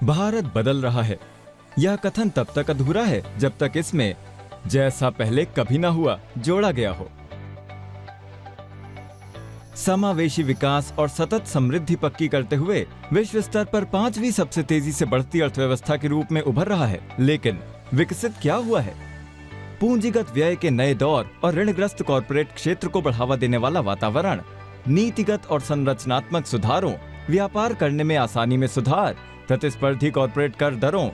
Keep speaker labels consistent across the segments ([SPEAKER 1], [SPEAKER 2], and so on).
[SPEAKER 1] भारत बदल रहा है। यह कथन तब तक अधूरा है जब तक इसमें जैसा पहले कभी ना हुआ जोड़ा गया हो। समावेशी विकास और सतत समृद्धि पक्की करते हुए विश्व स्तर पर 5वीं सबसे तेजी से बढ़ती अर्थव्यवस्था के रूप में उभर रहा है। लेकिन विकसित क्या हुआ है? पूंजीगत व्यय के नए दौर और ऋणग्रस्त कॉर्पोरेट क्षेत्र को बढ़ावा देने वाला वातावरण, नीतिगत और संरचनात्मक सुधारों, व्यापार करने में आसानी में सुधार, प्रतिस्पर्धी कॉर्पोरेट कर दरों,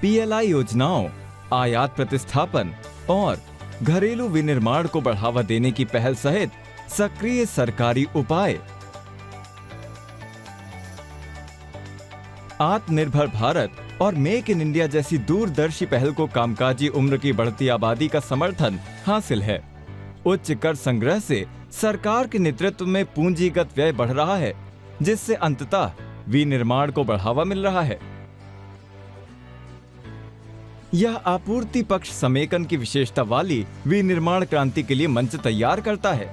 [SPEAKER 1] पीएलआई योजनाओं, आयात प्रतिस्थापन और घरेलू विनिर्माण को बढ़ावा देने की पहल सहित सक्रिय सरकारी उपाय। आत्मनिर्भर भारत और मेक इन इंडिया जैसी दूरदर्शी पहल को कामकाजी उम्र की बढ़ती आबादी का समर्थन हासिल है। उच्च कर संग्रह से सरकार के नेतृत्व में पूंजीगत व्यय बढ़ रहा है, जिससे अंततः विनिर्माण को बढ़ावा मिल रहा है। यह आपूर्ति पक्ष समेकन की विशेषता वाली विनिर्माण क्रांति के लिए मंच तैयार करता है।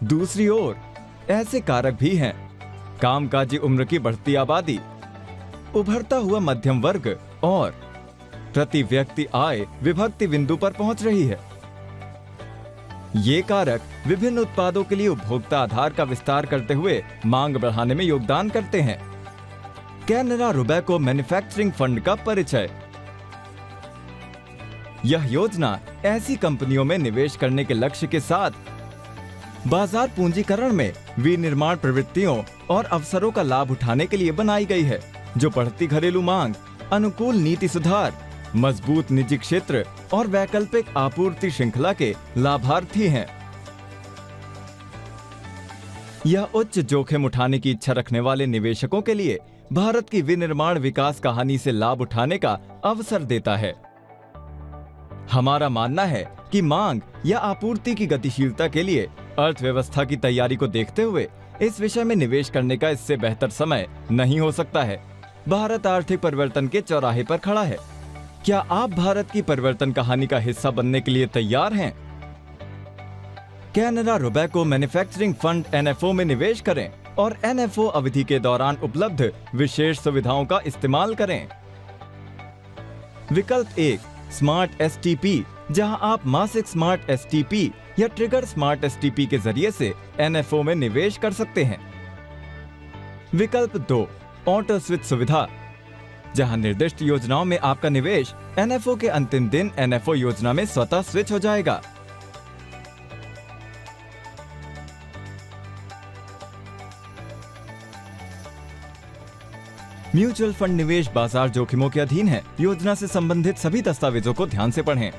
[SPEAKER 1] दूसरी ओर ऐसे कारक भी हैं, कामकाजी उम्र की बढ़ती आबादी, उभरता हुआ मध्यम वर्ग और प्रति व्यक्ति आय विभक्ति बिंदु पर पहुंच रही है। ये कारक विभिन्न उत्पादों के लिए उपभोक्ता आधार का विस्तार करते हुए मांग बढ़ाने में योगदान करते हैं। कैनरा रोबेको मैन्युफैक्चरिंग फंड का परिचय। यह योजना ऐसी कंपनियों में निवेश करने के लक्ष्य के साथ बाजार पूंजीकरण में विनिर्माण प्रवृत्तियों और अवसरों का लाभ उठाने के लिए बनाई गई है, जो बढ़ती घरेलू मांग, अनुकूल नीति सुधार, मजबूत निजी क्षेत्र और वैकल्पिक आपूर्ति श्रृंखला के लाभार्थी हैं। यह उच्च जोखिम उठाने की इच्छा रखने वाले निवेशकों के लिए भारत की विनिर्माण विकास कहानी से लाभ उठाने का अवसर देता है। हमारा मानना है कि मांग या आपूर्ति की गतिशीलता के लिए अर्थव्यवस्था की तैयारी को देखते हुए इस विषय में निवेश करने का इससे बेहतर समय नहीं हो सकता है। भारत आर्थिक परिवर्तन के चौराहे पर खड़ा है। क्या आप भारत की परिवर्तन कहानी का हिस्सा बनने के लिए तैयार हैं? Canara Robeco manufacturing fund NFO में निवेश करें और एनएफओ अवधि के दौरान उपलब्ध विशेष सुविधाओं का इस्तेमाल करें। विकल्प 1, स्मार्ट एसटीपी, जहां आप मासिक स्मार्ट एसटीपी या ट्रिगर स्मार्ट एसटीपी के जरिए से एनएफओ में निवेश कर सकते हैं। विकल्प 2, ऑटो स्विच सुविधा, जहां निर्दिष्ट योजनाओं में आपका निवेश एनएफओ के अंतिम दिन एनएफओ योजना में स्वतः स्विच हो जाएगा। म्यूचुअल फंड निवेश बाजार जोखिमों के अधीन है। योजना से संबंधित सभी दस्तावेजों को ध्यान से पढ़ें।